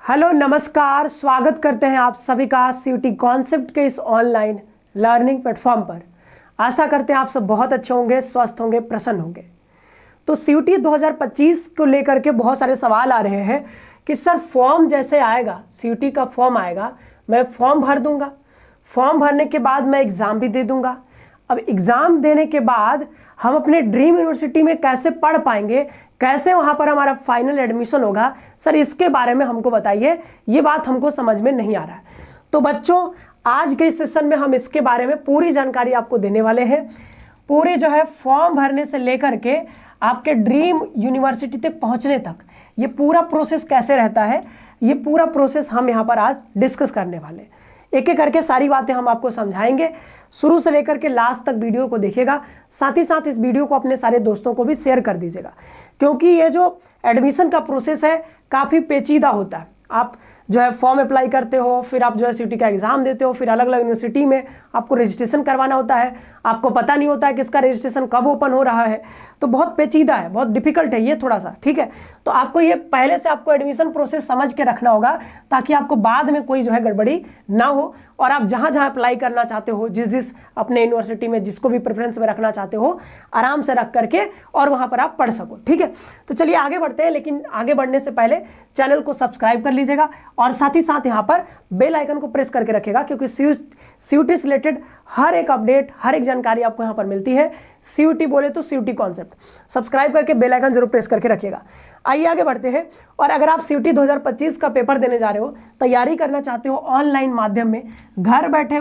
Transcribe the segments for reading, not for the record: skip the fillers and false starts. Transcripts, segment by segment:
Hello नमस्कार, स्वागत करते हैं आप सभी का सीयूटी कॉन्सेप्ट के इस ऑनलाइन लर्निंग प्लेटफॉर्म पर। आशा करते हैं आप सब बहुत अच्छे होंगे, स्वस्थ होंगे, प्रसन्न होंगे। तो सीयूटी 2025 को लेकर के बहुत सारे सवाल आ रहे हैं कि सर फॉर्म जैसे आएगा, सीयूटी का फॉर्म आएगा, मैं फॉर्म भर दूंगा, फॉर्म भरने के बाद मैं एग्ज़ाम भी दे दूंगा। अब एग्ज़ाम देने के बाद हम अपने ड्रीम यूनिवर्सिटी में कैसे पढ़ पाएंगे, कैसे वहाँ पर हमारा फाइनल एडमिशन होगा, सर इसके बारे में हमको बताइए। ये बात हमको समझ में नहीं आ रहा है। तो बच्चों, आज के इस सेशन में हम इसके बारे में पूरी जानकारी आपको देने वाले हैं। पूरे जो है फॉर्म भरने से लेकर के आपके ड्रीम यूनिवर्सिटी तक पहुँचने तक ये पूरा प्रोसेस कैसे रहता है, ये पूरा प्रोसेस हम यहाँ पर आज डिस्कस करने वाले हैं। एक एक करके सारी बातें हम आपको समझाएंगे। शुरू से लेकर के लास्ट तक वीडियो को देखिएगा। साथ ही साथ इस वीडियो को अपने सारे दोस्तों को भी शेयर कर दीजिएगा, क्योंकि ये जो एडमिशन का प्रोसेस है काफ़ी पेचीदा होता है। आप जो है फॉर्म अप्लाई करते हो, फिर आप जो है सीयूटी का एग्ज़ाम देते हो, फिर अलग अलग यूनिवर्सिटी में आपको रजिस्ट्रेशन करवाना होता है। आपको पता नहीं होता है कि इसका रजिस्ट्रेशन कब ओपन हो रहा है। तो बहुत पेचीदा है, बहुत डिफिकल्ट है ये थोड़ा सा, ठीक है। तो आपको ये पहले से आपको एडमिशन प्रोसेस समझ के रखना होगा, ताकि आपको बाद में कोई जो है गड़बड़ी ना हो और आप जहाँ जहाँ अप्लाई करना चाहते हो, जिस अपने यूनिवर्सिटी में जिसको भी प्रेफरेंस में रखना चाहते हो, आराम से रख करके और वहाँ पर आप पढ़ सको, ठीक है। तो चलिए आगे बढ़ते हैं, लेकिन आगे बढ़ने से पहले चैनल को सब्सक्राइब कर लीजिएगा और साथ ही साथ यहाँ पर बेल आइकन को प्रेस करके रखिएगा, क्योंकि सीयूटी से रिलेटेड हर एक अपडेट, हर एक जानकारी आपको यहाँ पर मिलती है। सीयूटी बोले तो सीयूटी कॉन्सेप्ट। सब्सक्राइब करके बेल आइकन जरूर प्रेस करके रखिएगा। आइए आगे बढ़ते हैं। और अगर आप सीयूटी 2025 का पेपर देने जा रहे हो, तैयारी करना चाहते हो ऑनलाइन माध्यम में, घर बैठे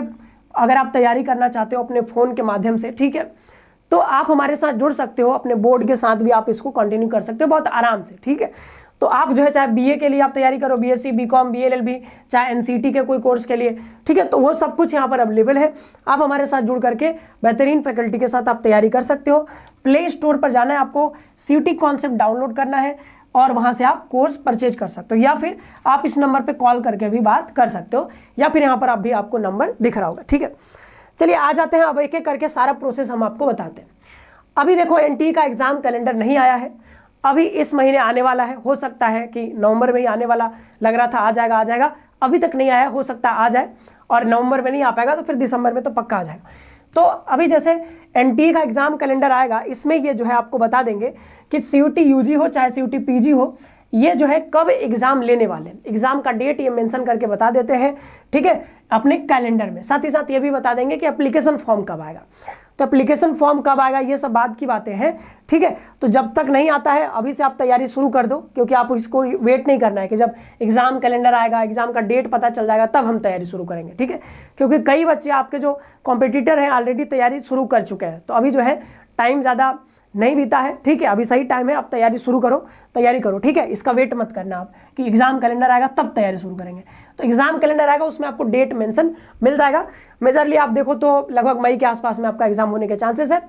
अगर आप तैयारी करना चाहते हो अपने फ़ोन के माध्यम से, ठीक है, तो आप हमारे साथ जुड़ सकते हो। अपने बोर्ड के साथ भी आप इसको कंटिन्यू कर सकते हो बहुत आराम से, ठीक है। तो आप जो है चाहे बीए के लिए आप तैयारी करो, बीएससी, बीकॉम, बीएलएलबी, चाहे एनसीटी के कोई कोर्स के लिए, ठीक है, तो वो सब कुछ यहाँ पर अवेलेबल है। आप हमारे साथ जुड़ करके बेहतरीन फैकल्टी के साथ आप तैयारी कर सकते हो। प्ले स्टोर पर जाना है, आपको सीयूटी कॉन्सेप्ट डाउनलोड करना है और वहाँ से आप कोर्स परचेज कर सकते हो, या फिर आप इस नंबर पर कॉल करके भी बात कर सकते हो, या फिर यहाँ पर आप भी आपको नंबर दिख रहा होगा, ठीक है। चलिए आ जाते हैं, अब एक एक करके सारा प्रोसेस हम आपको बताते हैं। अभी देखो एनटीए का एग्ज़ाम कैलेंडर नहीं आया है, अभी इस महीने आने वाला है। हो सकता है कि नवंबर में ही आने वाला लग रहा था, आ जाएगा, अभी तक नहीं आया, हो सकता है आ जाए, और नवंबर में नहीं आ पाएगा तो फिर दिसंबर में तो पक्का आ जाएगा। तो अभी जैसे एनटीए का एग्ज़ाम कैलेंडर आएगा, इसमें ये जो है आपको बता देंगे कि सीयूटी यूजी हो चाहे सीयूटी पीजी हो, ये जो है कब एग्ज़ाम लेने वाले हैं। एग्ज़ाम का डेट ये मेंशन करके बता देते हैं, ठीक है, अपने कैलेंडर में। साथ ही साथ ये भी बता देंगे कि एप्लीकेशन फॉर्म कब आएगा। तो एप्लीकेशन फॉर्म कब आएगा, ये सब बात की बातें हैं, ठीक है। तो जब तक नहीं आता है, अभी से आप तैयारी शुरू कर दो, क्योंकि आप इसको वेट नहीं करना है कि जब एग्ज़ाम कैलेंडर आएगा, एग्ज़ाम का डेट पता चल जाएगा, तब हम तैयारी शुरू करेंगे, ठीक है। क्योंकि कई बच्चे आपके जो कॉम्पिटिटर हैं ऑलरेडी तैयारी शुरू कर चुके हैं। तो अभी जो है टाइम ज़्यादा नहीं बीता है, ठीक है, अभी सही टाइम है, आप तैयारी शुरू करो, तैयारी करो, ठीक है। इसका वेट मत करना आप कि एग्ज़ाम कैलेंडर आएगा तब तैयारी शुरू करेंगे। तो एग्ज़ाम कैलेंडर आएगा, उसमें आपको डेट मेंशन मिल जाएगा। मेजरली आप देखो तो लगभग मई के आसपास में आपका एग्ज़ाम होने के चांसेस है।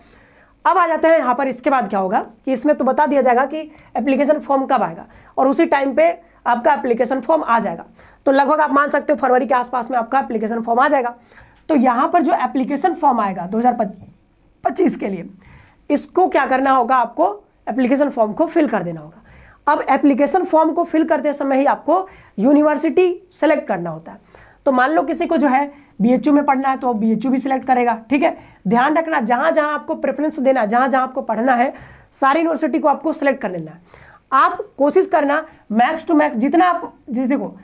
अब आ जाते हैं यहाँ पर, इसके बाद क्या होगा कि इसमें तो बता दिया जाएगा कि एप्लीकेशन फॉर्म कब आएगा, और उसी टाइम पे आपका एप्लीकेशन फॉर्म आ जाएगा। तो लगभग आप मान सकते हो फरवरी के आसपास में आपका एप्लीकेशन फॉर्म आ जाएगा। तो यहाँ पर जो एप्लीकेशन फॉर्म आएगा 2025 के लिए, इसको क्या करना होगा, आपको एप्लीकेशन फॉर्म को फिल कर देना होगा। अब एप्लीकेशन फॉर्म को फिल करते समय ही आपको यूनिवर्सिटी सेलेक्ट करना होता है। तो मान लो किसी को जो है बीएचयू में पढ़ना है तो बीएचयू भी सिलेक्ट करेगा, ठीक है। ध्यान रखना, जहाँ जहाँ आपको प्रेफरेंस देना है, जहाँ जहाँ आपको पढ़ना है, सारी यूनिवर्सिटी को आपको सिलेक्ट कर लेना है। आप कोशिश करना मैक्स टू मैक्स, जितना आप देखो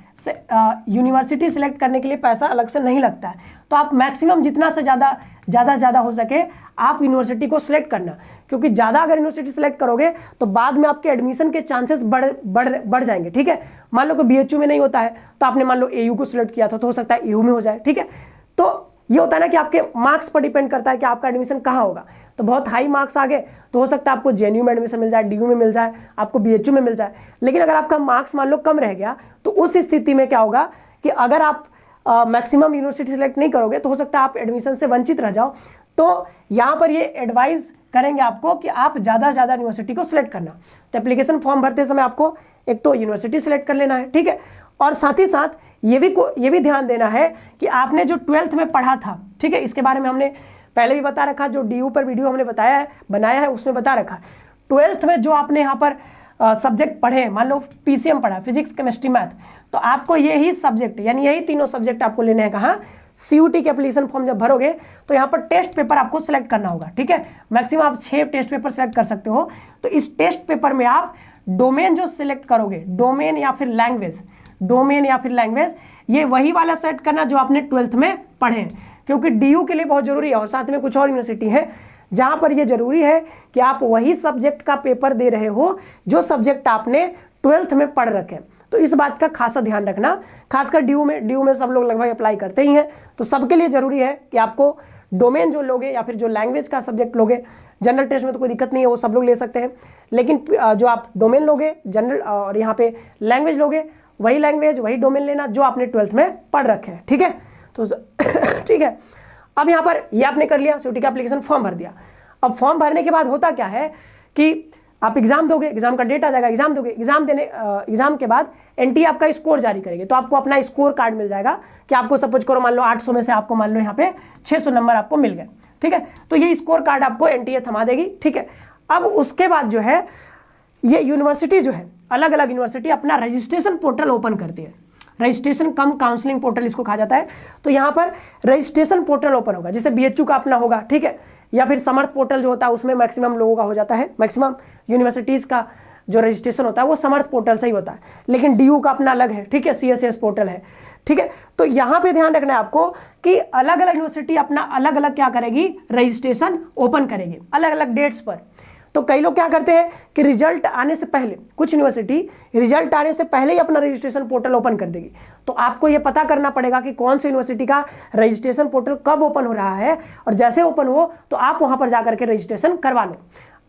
यूनिवर्सिटी सिलेक्ट करने के लिए पैसा अलग से नहीं लगता है, तो आप मैक्सिमम जितना से ज़्यादा हो सके आप यूनिवर्सिटी को सिलेक्ट करना, क्योंकि ज़्यादा अगर यूनिवर्सिटी सिलेक्ट करोगे तो बाद में आपके एडमिशन के चांसेस बढ़ जाएंगे, ठीक है। मान लो कि बीएचयू में नहीं होता है, तो आपने मान लो एयू को सिलेक्ट किया था, तो हो सकता है एयू में हो जाए, ठीक है। तो ये होता है ना कि आपके मार्क्स पर डिपेंड करता है कि आपका एडमिशन कहाँ होगा। तो बहुत हाई मार्क्स आ गए तो हो सकता है आपको जेएनयू में एडमिशन मिल जाए, डीयू में मिल जाए, आपको बीएचयू में मिल जाए। लेकिन अगर आपका मार्क्स मान लो कम रह गया, तो उस स्थिति में क्या होगा कि अगर आप मैक्सिमम यूनिवर्सिटी सेलेक्ट नहीं करोगे, तो हो सकता है आप एडमिशन से वंचित रह जाओ। तो यहाँ पर ये एडवाइस करेंगे आपको कि आप ज़्यादा से ज़्यादा यूनिवर्सिटी को सिलेक्ट करना। तो एप्लीकेशन फॉर्म भरते समय आपको एक तो यूनिवर्सिटी सिलेक्ट कर लेना है, ठीक है। और साथ ही साथ ये भी ध्यान देना है कि आपने जो 12th में पढ़ा था, ठीक है, इसके बारे में हमने पहले भी बता रखा, जो डीयू पर वीडियो हमने बनाया है उसमें बता रखा। 12th में जो आपने यहाँ पर सब्जेक्ट पढ़े, मान लो पीसीएम पढ़ा, फिजिक्स केमिस्ट्री मैथ, तो आपको यही सब्जेक्ट यानी यही तीनों सब्जेक्ट आपको लेने हैं कहाँ, सीयूटी के एप्लीकेशन फॉर्म जब भरोगे तो यहाँ पर टेस्ट पेपर आपको सिलेक्ट करना होगा, ठीक है। मैक्सिमम आप 6 टेस्ट पेपर सिलेक्ट कर सकते हो। तो इस टेस्ट पेपर में आप डोमेन जो सिलेक्ट करोगे, डोमेन या फिर लैंग्वेज, ये वही वाला सेलेक्ट करना जो आपने 12th में पढ़े हैं, क्योंकि डीयू के लिए बहुत जरूरी है। और साथ में कुछ और यूनिवर्सिटी है जहां पर ये जरूरी है कि आप वही सब्जेक्ट का पेपर दे रहे हो जो सब्जेक्ट आपने 12th में पढ़ रखे। तो इस बात का खासा ध्यान रखना, खासकर डीयू में सब लोग लगभग अप्लाई करते ही हैं। तो सबके लिए जरूरी है कि आपको डोमेन जो लोगे या फिर जो लैंग्वेज का सब्जेक्ट लोगे, जनरल टेस्ट में तो कोई दिक्कत नहीं है, वो सब लोग ले सकते हैं, लेकिन जो आप डोमेन लोगे जनरल और यहाँ पे लैंग्वेज लोगे, वही लैंग्वेज वही डोमेन लेना जो आपने 12th में पढ़ रखे हैं, ठीक है। तो ठीक है, अब यहाँ पर ये आपने कर लिया, सीयूटी का एप्लीकेशन फॉर्म भर दिया। अब फॉर्म भरने के बाद होता क्या है कि आप एग्जाम दोगे, एग्जाम का डेट आ जाएगा, एग्जाम दोगे, एग्जाम के बाद एनटीए आपका स्कोर जारी करेगी। तो आपको अपना स्कोर कार्ड मिल जाएगा कि आपको सपोज करो मान लो 800 में से आपको मान लो यहाँ पे 600 नंबर आपको मिल गए, ठीक है। तो ये स्कोर कार्ड आपको एनटीए थमा देगी, ठीक है। अब उसके बाद जो है ये यूनिवर्सिटी जो है, अलग अलग यूनिवर्सिटी अपना रजिस्ट्रेशन पोर्टल ओपन करती है, रजिस्ट्रेशन कम काउंसलिंग पोर्टल इसको कहा जाता है। तो यहाँ पर रजिस्ट्रेशन पोर्टल ओपन होगा, जैसे बीएचयू का अपना होगा, ठीक है, या फिर समर्थ पोर्टल जो होता है उसमें मैक्सिमम लोगों का हो जाता है, मैक्सिमम यूनिवर्सिटीज़ का जो रजिस्ट्रेशन होता है वो समर्थ पोर्टल से ही होता है, लेकिन डीयू का अपना अलग है, ठीक है, सीएसएस पोर्टल है, ठीक है। तो यहाँ पे ध्यान रखना है आपको कि अलग अलग यूनिवर्सिटी अपना अलग अलग क्या करेगी, रजिस्ट्रेशन ओपन करेगी अलग अलग डेट्स पर। तो कई लोग क्या करते हैं कि रिजल्ट आने से पहले, कुछ यूनिवर्सिटी रिजल्ट आने से पहले ही अपना रजिस्ट्रेशन पोर्टल ओपन कर देगी। तो आपको ये पता करना पड़ेगा कि कौन सी यूनिवर्सिटी का रजिस्ट्रेशन पोर्टल कब ओपन हो रहा है, और जैसे ओपन हो तो आप वहां पर जाकर के रजिस्ट्रेशन करवा लो।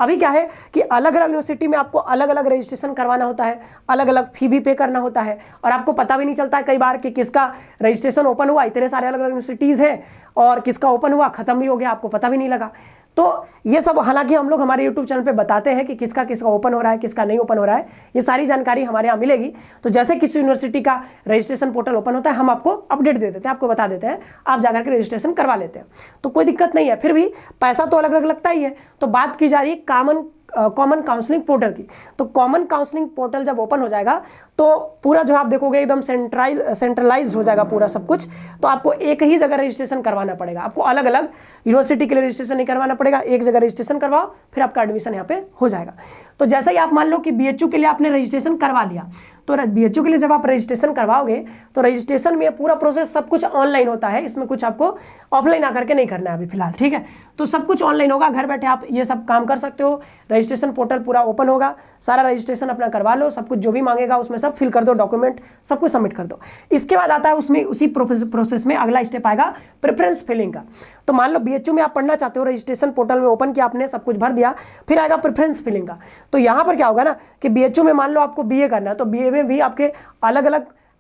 अभी क्या है कि अलग अलग यूनिवर्सिटी में आपको अलग अलग रजिस्ट्रेशन करवाना होता है, अलग अलग फी भी पे करना होता है, और आपको पता भी नहीं चलता है कई बार कि किसका रजिस्ट्रेशन ओपन हुआ, इतने सारे अलग अलग यूनिवर्सिटीज़ हैं, और किसका ओपन हुआ खत्म भी हो गया, आपको पता भी नहीं लगा। तो ये सब हालांकि हम लोग हमारे YouTube चैनल पे बताते हैं कि किसका किसका ओपन हो रहा है, किसका नहीं ओपन हो रहा है, ये सारी जानकारी हमारे यहाँ मिलेगी। तो जैसे किसी यूनिवर्सिटी का रजिस्ट्रेशन पोर्टल ओपन होता है हम आपको अपडेट दे देते हैं, आपको बता देते हैं, आप जाकर के रजिस्ट्रेशन करवा लेते हैं, तो कोई दिक्कत नहीं है। फिर भी पैसा तो अलग अलग लगता ही है। तो बात की जा रही है कॉमन काउंसलिंग पोर्टल की। तो कॉमन काउंसलिंग पोर्टल जब ओपन हो जाएगा तो पूरा जो आप देखोगे एकदम सेंट्रलाइज हो जाएगा पूरा सब कुछ। तो आपको एक ही जगह रजिस्ट्रेशन करवाना पड़ेगा, आपको अलग अलग यूनिवर्सिटी के लिए रजिस्ट्रेशन नहीं करवाना पड़ेगा, एक जगह रजिस्ट्रेशन करवाओ फिर आपका एडमिशन यहाँ पे हो जाएगा। तो जैसे ही आप मान लो कि बीएचयू के लिए आपने रजिस्ट्रेशन करवा लिया, तो बीएचयू के लिए जब आप रजिस्ट्रेशन करवाओगे तो रजिस्ट्रेशन में पूरा प्रोसेस सब कुछ ऑनलाइन होता है, इसमें कुछ आपको ऑफलाइन आकर के नहीं करना है अभी फिलहाल, ठीक है। तो सब कुछ ऑनलाइन होगा, घर बैठे आप ये सब काम कर सकते हो। रजिस्ट्रेशन पोर्टल पूरा ओपन होगा, सारा रजिस्ट्रेशन अपना करवा लो, सब कुछ जो भी मांगेगा उसमें सब फिल कर दो, डॉक्यूमेंट सब कुछ सबमिट कर दो। इसके बाद आता है उसमें उसी प्रोसेस में अगला स्टेप आएगा प्रेफरेंस फिलिंग का। तो मान लो बीएचयू में आप पढ़ना चाहते हो, रजिस्ट्रेशन पोर्टल में ओपन किया आपने, सब कुछ भर दिया, फिर आएगा प्रेफरेंस फिलिंग का। तो यहाँ पर क्या होगा ना कि बीएचयू में मान लो आपको बीए करना है, तो बीए में भी आपके अलग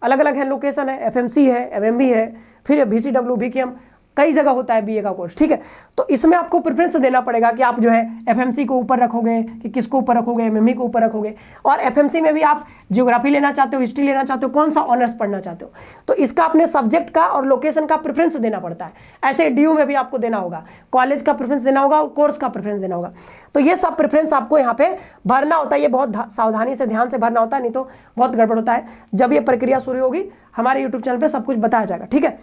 अलग है लोकेशन है, एफएमसी है, एमएमबी है, फिर बीसीडब्ल्यू, बीकेएम, कई जगह होता है बीए का कोर्स, ठीक है। तो इसमें आपको प्रेफरेंस देना पड़ेगा कि आप जो है एफएमसी को ऊपर रखोगे कि किसको ऊपर रखोगे, एमएमई को ऊपर रखोगे। और एफएमसी में भी आप ज्योग्राफी लेना चाहते हो, हिस्ट्री लेना चाहते हो, कौन सा ऑनर्स पढ़ना चाहते हो, तो इसका अपने सब्जेक्ट का और लोकेशन का प्रेफरेंस देना पड़ता है। ऐसे डीयू में भी आपको देना होगा, कॉलेज का प्रेफरेंस देना होगा और कोर्स का प्रेफरेंस देना होगा। तो ये सब प्रेफरेंस आपको यहाँ पे भरना होता है, ये बहुत सावधानी से ध्यान से भरना होता है, नहीं तो बहुत गड़बड़ होता है। जब ये प्रक्रिया शुरू होगी हमारे यूट्यूब चैनल पर सब कुछ बताया जाएगा, ठीक है।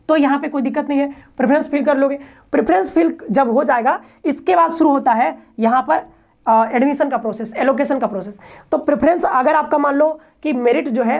तो यहाँ पे कोई दिक्कत नहीं है, प्रेफरेंस फिल कर लोगे। प्रेफरेंस फिल जब हो जाएगा इसके बाद शुरू होता है यहाँ पर एडमिशन का प्रोसेस, एलोकेशन का प्रोसेस। तो प्रेफरेंस अगर आपका मान लो कि मेरिट जो है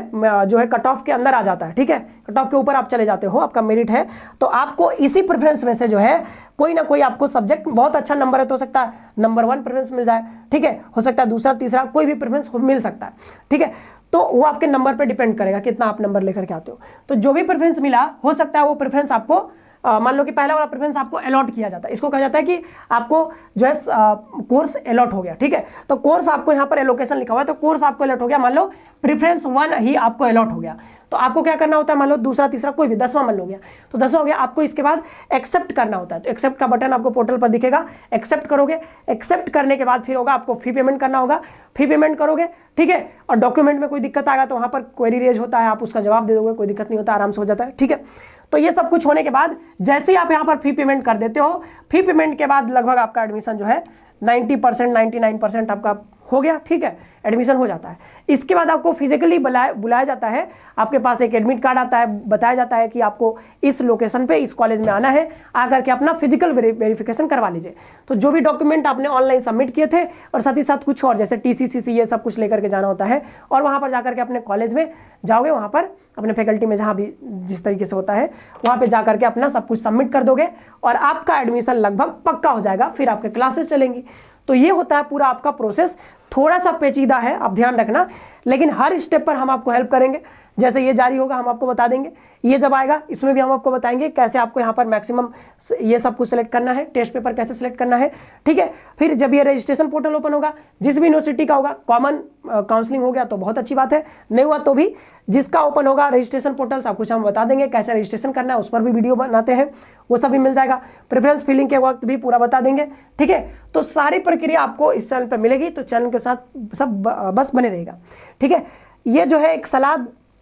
कट ऑफ के अंदर आ जाता है, ठीक है, कट ऑफ के ऊपर आप चले जाते हो, आपका मेरिट है, तो आपको इसी प्रेफरेंस में से जो है कोई ना कोई आपको सब्जेक्ट बहुत अच्छा नंबर है तो हो सकता है नंबर 1 प्रेफरेंस मिल जाए, ठीक है, हो सकता है दूसरा तीसरा कोई भी प्रेफरेंस मिल सकता है, ठीक है। तो वो आपके नंबर पे डिपेंड करेगा कितना आप नंबर लेकर के आते हो। तो जो भी प्रेफरेंस मिला हो सकता है वो प्रेफरेंस आपको मान लो कि पहला वाला प्रेफरेंस आपको अलॉट किया जाता है, इसको कहा जाता है कि आपको जो है कोर्स अलॉट हो गया, ठीक है। तो कोर्स आपको यहाँ पर एलोकेशन लिखा हुआ है, तो कोर्स आपको अलॉट हो गया, मान लो प्रेफरेंस 1 ही आपको अलॉट हो गया। तो आपको क्या करना होता है, मान लो दूसरा तीसरा कोई भी 10वां मान लो गया, तो 10वां हो गया, आपको इसके बाद एक्सेप्ट करना होता है। तो एक्सेप्ट का बटन आपको पोर्टल पर दिखेगा, एक्सेप्ट करोगे, एक्सेप्ट करने के बाद फिर होगा आपको फी पेमेंट करना होगा, फी पेमेंट करोगे, ठीक है। और डॉक्यूमेंट में कोई दिक्कत आएगा तो वहाँ पर क्वेरी रेज होता है, आप उसका जवाब दे दोगे, कोई दिक्कत नहीं होता, आराम से हो जाता है, ठीक है। तो ये सब कुछ होने के बाद जैसे ही आप यहाँ पर फी पेमेंट कर देते हो, फी पेमेंट के बाद लगभग आपका एडमिशन जो है 90% 99% आपका हो गया, ठीक है, एडमिशन हो जाता है। इसके बाद आपको फिजिकली बुलाया जाता है, आपके पास एक एडमिट कार्ड आता है, बताया जाता है कि आपको इस लोकेशन पे इस कॉलेज में आना है, आकर के अपना फिजिकल वेरिफिकेशन करवा लीजिए। तो जो भी डॉक्यूमेंट आपने ऑनलाइन सबमिट किए थे और साथ ही साथ कुछ और जैसे TCCC ये सब कुछ लेकर के जाना होता है, और वहाँ पर जाकर के अपने कॉलेज में जाओगे, वहाँ पर अपने फैकल्टी में जहाँ भी जिस तरीके से होता है वहाँ पर जाकर के अपना सब कुछ सबमिट कर दोगे और आपका एडमिशन लगभग पक्का हो जाएगा, फिर आपके क्लासेस चलेंगी। तो ये होता है पूरा आपका प्रोसेस। थोड़ा सा पेचीदा है, आप ध्यान रखना, लेकिन हर स्टेप पर हम आपको हेल्प करेंगे। जैसे ये जारी होगा हम आपको बता देंगे, ये जब आएगा इसमें भी हम आपको बताएंगे कैसे आपको यहाँ पर मैक्सिमम ये सब कुछ सेलेक्ट करना है, टेस्ट पेपर कैसे सेलेक्ट करना है, ठीक है। फिर जब ये रजिस्ट्रेशन पोर्टल ओपन होगा, जिस भी यूनिवर्सिटी का होगा, कॉमन काउंसलिंग हो गया तो बहुत अच्छी बात है, नहीं हुआ तो भी जिसका ओपन होगा रजिस्ट्रेशन पोर्टल सब कुछ हम बता देंगे, कैसे रजिस्ट्रेशन करना है उस पर भी वीडियो बनाते हैं, वो सब भी मिल जाएगा। प्रेफरेंस फिलिंग के वक्त भी पूरा बता देंगे, ठीक है। तो सारी प्रक्रिया आपको इस चैनल पर मिलेगी, तो चैनल के साथ सब बस बने रहेगा, ठीक है। ये जो है एक सलाह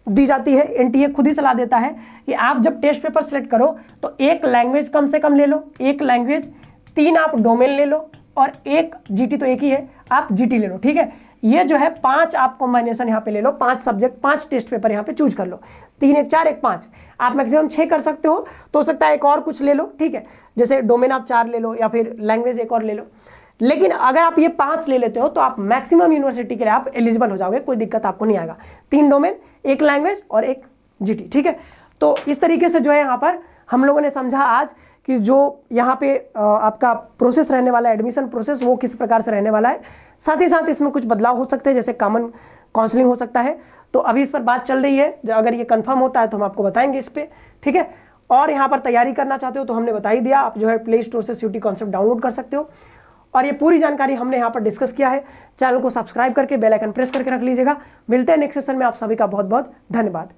दी जाती है, NTA खुद ही सलाह देता है कि आप जब टेस्ट पेपर सेलेक्ट करो तो एक लैंग्वेज कम से कम ले लो, एक लैंग्वेज, 3 आप डोमेन ले लो और एक GT तो एक ही है, आप GT ले लो, ठीक है। ये जो है 5 आप कॉम्बिनेशन यहाँ पे ले लो, 5 सब्जेक्ट, 5 टेस्ट पेपर यहाँ पे चूज कर लो, 3 1 4 1 5, आप मैक्सिमम 6 कर सकते हो, तो हो सकता है एक और कुछ ले लो, ठीक है, जैसे डोमेन आप 4 ले लो या फिर लैंग्वेज एक और ले लो। लेकिन अगर आप ये 5 ले लेते हो तो आप मैक्सिमम यूनिवर्सिटी के लिए आप एलिजिबल हो जाओगे, कोई दिक्कत आपको नहीं आएगा। 3 डोमेन, एक लैंग्वेज और एक GT, ठीक है। तो इस तरीके से जो है यहाँ पर हम लोगों ने समझा आज कि जो यहाँ पे आपका प्रोसेस रहने वाला है, एडमिशन प्रोसेस, वो किस प्रकार से रहने वाला है। साथ ही साथ इसमें कुछ बदलाव हो सकते हैं, जैसे कॉमन काउंसलिंग हो सकता है, तो अभी इस पर बात चल रही है, अगर ये कंफर्म होता है तो हम आपको बताएंगे इस पर, ठीक है। और यहाँ पर तैयारी करना चाहते हो तो हमने बता ही दिया, आप जो है प्ले स्टोर से CUT कॉन्सेप्ट डाउनलोड कर सकते हो। और ये पूरी जानकारी हमने यहाँ पर डिस्कस किया है। चैनल को सब्सक्राइब करके बेल आइकन प्रेस करके रख लीजिएगा। मिलते हैं नेक्स्ट सेशन में, आप सभी का बहुत बहुत धन्यवाद।